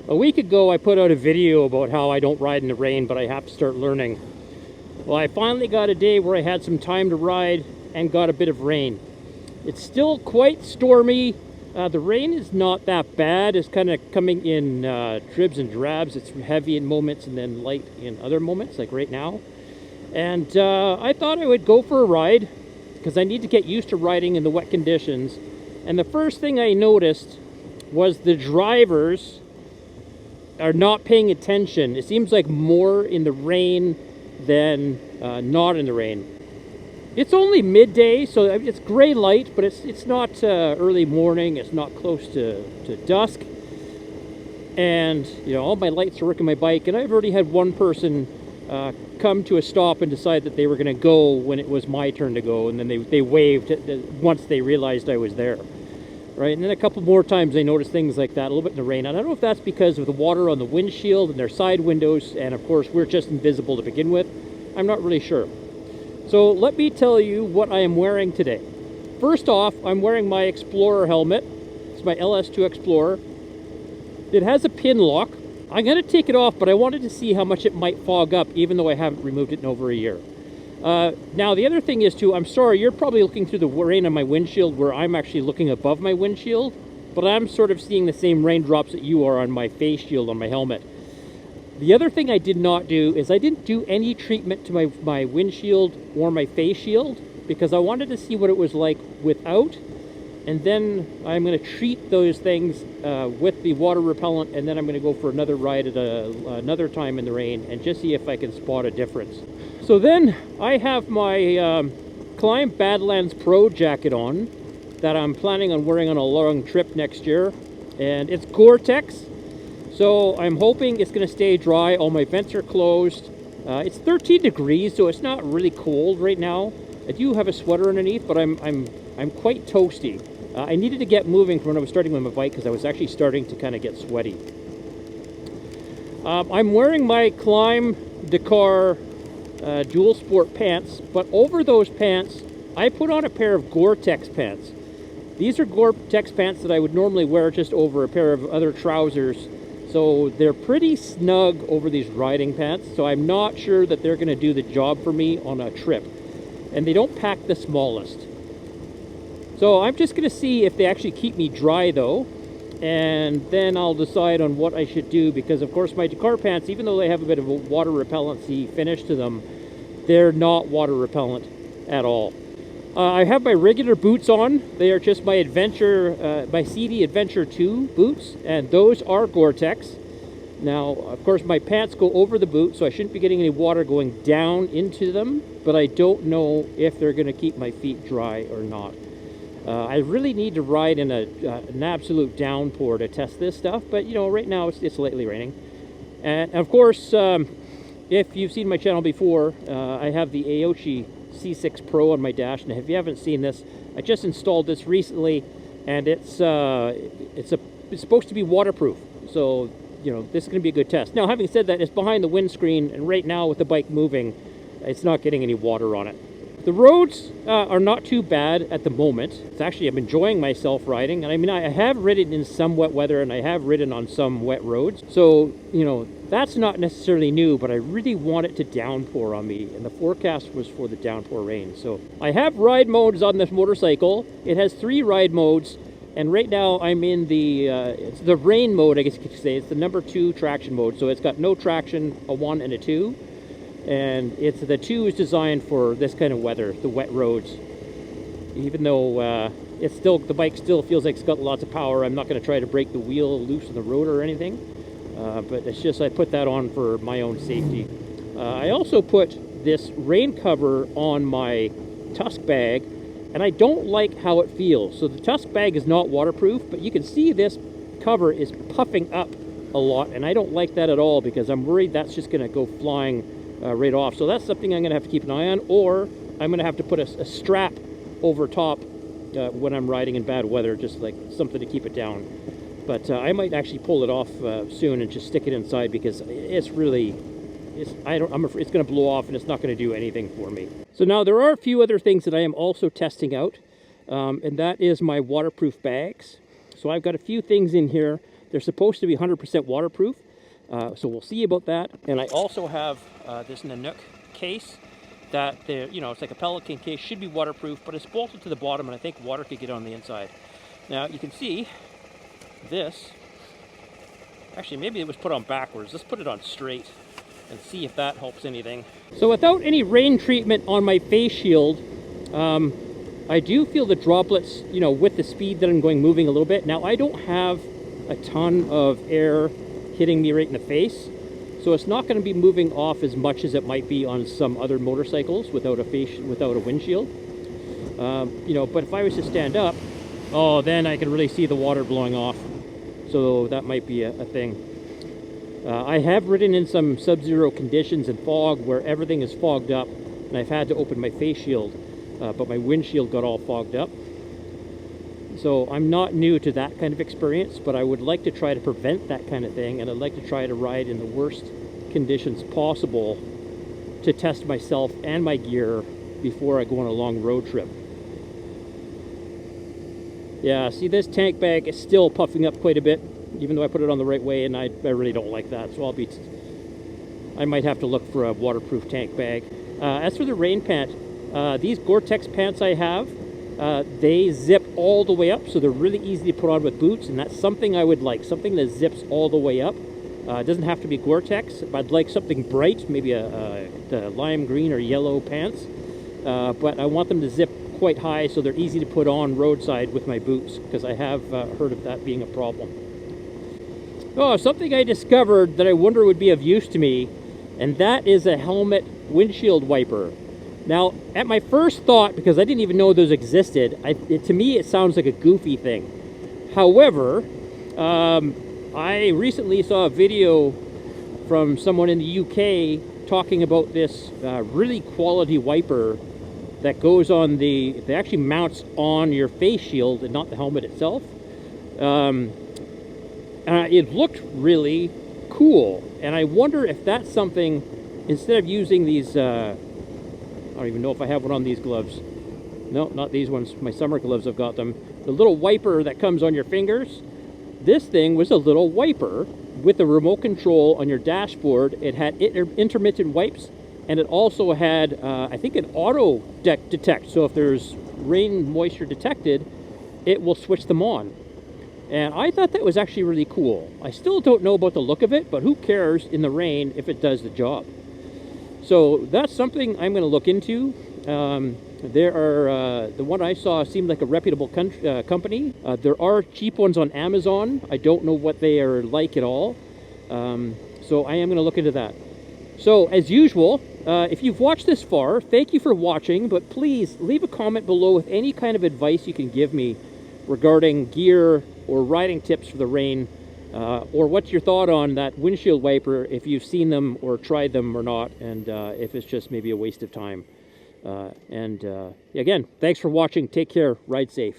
A week ago, I put out a video about how I don't ride in the rain, but I have to start learning. Well, I finally got a day where I had some time to ride and got a bit of rain. It's still quite stormy. The rain is not that bad. It's kind of coming in dribs and drabs. It's heavy in moments and then light in other moments, like right now. And I thought I would go for a ride because I need to get used to riding in the wet conditions. And the first thing I noticed was the drivers are not paying attention. It seems like more in the rain than not in the rain. It's only midday, so it's gray light, but it's not early morning. It's not close to dusk. And you know, all my lights are working my bike, and I've already had one person come to a stop and decide that they were going to go when it was my turn to go, and then they waved once they realized I was there. Right, and then a couple more times I noticed things like that, a little bit in the rain. And I don't know if that's because of the water on the windshield and their side windows, and of course we're just invisible to begin with. I'm not really sure. So let me tell you what I am wearing today. First off, I'm wearing my Explorer helmet. It's my LS2 Explorer. It has a pin lock. I'm going to take it off, but I wanted to see how much it might fog up, even though I haven't removed it in over a year. Now, the other thing is, too, I'm sorry, you're probably looking through the rain on my windshield where I'm actually looking above my windshield, but I'm sort of seeing the same raindrops that you are on my face shield on my helmet. The other thing I did not do is I didn't do any treatment to my windshield or my face shield because I wanted to see what it was like without, and then I'm going to treat those things with the water repellent, and then I'm going to go for another ride at another time in the rain and just see if I can spot a difference. So then I have my Climb Badlands Pro jacket on that I'm planning on wearing on a long trip next year, and it's Gore-Tex, so I'm hoping it's going to stay dry. All my vents are closed. It's 13 degrees, so it's not really cold right now. I do have a sweater underneath, but I'm quite toasty. I needed to get moving when I was starting with my bike because I was actually starting to kind of get sweaty. I'm wearing my Climb Dakar dual sport pants, but over those pants I put on a pair of Gore-Tex pants. These are Gore-Tex pants that I would normally wear just over a pair of other trousers, so they're pretty snug over these riding pants, so I'm not sure that they're going to do the job for me on a trip. And they don't pack the smallest, so I'm just going to see if they actually keep me dry though, and then I'll decide on what I should do, because of course my Dakar pants, even though they have a bit of a water repellency finish to them, they're not water repellent at all. I have my regular boots on. They are just my my CD Adventure 2 boots, and those are Gore-Tex. Now, of course, my pants go over the boot, so I shouldn't be getting any water going down into them, but I don't know if they're going to keep my feet dry or not. I really need to ride in an absolute downpour to test this stuff, but you know, right now it's lightly raining. And of course, if you've seen my channel before, I have the Aoshi C6 Pro on my dash, and if you haven't seen this, I just installed this recently, and it's supposed to be waterproof, so you know, this is going to be a good test. Now, having said that, it's behind the windscreen, and right now with the bike moving, it's not getting any water on it. The roads are not too bad at the moment. It's actually, I'm enjoying myself riding. And I mean, I have ridden in some wet weather, and I have ridden on some wet roads. So, you know, that's not necessarily new, but I really want it to downpour on me. And the forecast was for the downpour rain. So I have ride modes on this motorcycle. It has 3 ride modes. And right now I'm in it's the rain mode, I guess you could say. It's the number 2 traction mode. So it's got no traction, a 1 and a 2. And the 2 is designed for this kind of weather, the wet roads. Even though the bike still feels like it's got lots of power, I'm not going to try to break the wheel loose in the road or anything. But it's just I put that on for my own safety. I also put this rain cover on my Tusk bag, and I don't like how it feels. So the Tusk bag is not waterproof, but you can see this cover is puffing up a lot, and I don't like that at all because I'm worried that's just going to go flying right off. So that's something I'm going to have to keep an eye on, or I'm going to have to put a strap over top when I'm riding in bad weather, just like something to keep it down. But I might actually pull it off soon and just stick it inside because it's really, I'm afraid it's going to blow off and it's not going to do anything for me. So now there are a few other things that I am also testing out, and that is my waterproof bags. So I've got a few things in here They're supposed to be 100% waterproof, so we'll see about that. And I also have this Nanook case that, it's like a Pelican case, should be waterproof, but it's bolted to the bottom, and I think water could get on the inside. Now, you can see this. Actually, maybe it was put on backwards. Let's put it on straight and see if that helps anything. So without any rain treatment on my face shield, I do feel the droplets, with the speed that I'm going, moving a little bit. Now, I don't have a ton of air hitting me right in the face, so it's not going to be moving off as much as it might be on some other motorcycles without a windshield. But if I was to stand up, then I can really see the water blowing off. So that might be a thing. I have ridden in some sub-zero conditions and fog where everything is fogged up, and I've had to open my face shield, but my windshield got all fogged up. So I'm not new to that kind of experience, but I would like to try to prevent that kind of thing, and I'd like to try to ride in the worst conditions possible to test myself and my gear before I go on a long road trip. Yeah, see, this tank bag is still puffing up quite a bit, even though I put it on the right way, and I really don't like that. So I might have to look for a waterproof tank bag. As for the rain pant, these Gore-Tex pants I have, they zip all the way up, so they're really easy to put on with boots, and that's something I would like, something that zips all the way up. It doesn't have to be Gore-Tex, but I'd like something bright, maybe the lime green or yellow pants, but I want them to zip quite high so they're easy to put on roadside with my boots, because I have heard of that being a problem. Something I discovered that I wonder would be of use to me, and that is a helmet windshield wiper. Now, at my first thought, because I didn't even know those existed, to me it sounds like a goofy thing. However, I recently saw a video from someone in the UK talking about this really quality wiper that goes on that actually mounts on your face shield and not the helmet itself. It looked really cool, and I wonder if that's something, instead of using these, I don't even know if I have one on these gloves. No, not these ones. My summer gloves, I've got them. The little wiper that comes on your fingers, this thing was a little wiper with a remote control on your dashboard. It had intermittent wipes, and it also had, I think, an auto detect. So if there's rain moisture detected, it will switch them on. And I thought that was actually really cool. I still don't know about the look of it, but who cares in the rain if it does the job? So that's something I'm going to look into. There are, the one I saw seemed like a reputable company. There are cheap ones on Amazon. I don't know what they are like at all. So I am going to look into that. So as usual, if you've watched this far, thank you for watching, but please leave a comment below with any kind of advice you can give me regarding gear or riding tips for the rain, or what's your thought on that windshield wiper, if you've seen them or tried them or not, and if it's just maybe a waste of time. Again, thanks for watching. Take care. Ride safe.